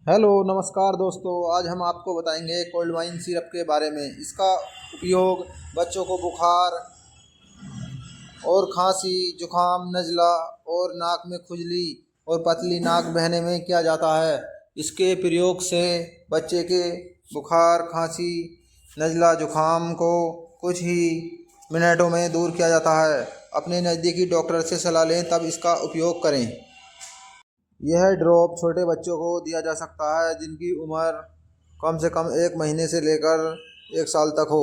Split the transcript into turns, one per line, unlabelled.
Hello नमस्कार दोस्तों। आज हम आपको बताएंगे कोल्ड वाइन सिरप के बारे में। इसका उपयोग बच्चों को बुखार और खांसी, जुखाम, नज़ला और नाक में खुजली और पतली नाक बहने में किया जाता है। इसके प्रयोग से बच्चे के बुखार, खांसी, नज़ला, जुखाम को कुछ ही मिनटों में दूर किया जाता है। अपने नज़दीकी डॉक्टर से सलाह लें तब इसका उपयोग करें। यह ड्रॉप छोटे बच्चों को दिया जा सकता है जिनकी उम्र कम से कम 1 महीने से लेकर 1 साल तक हो।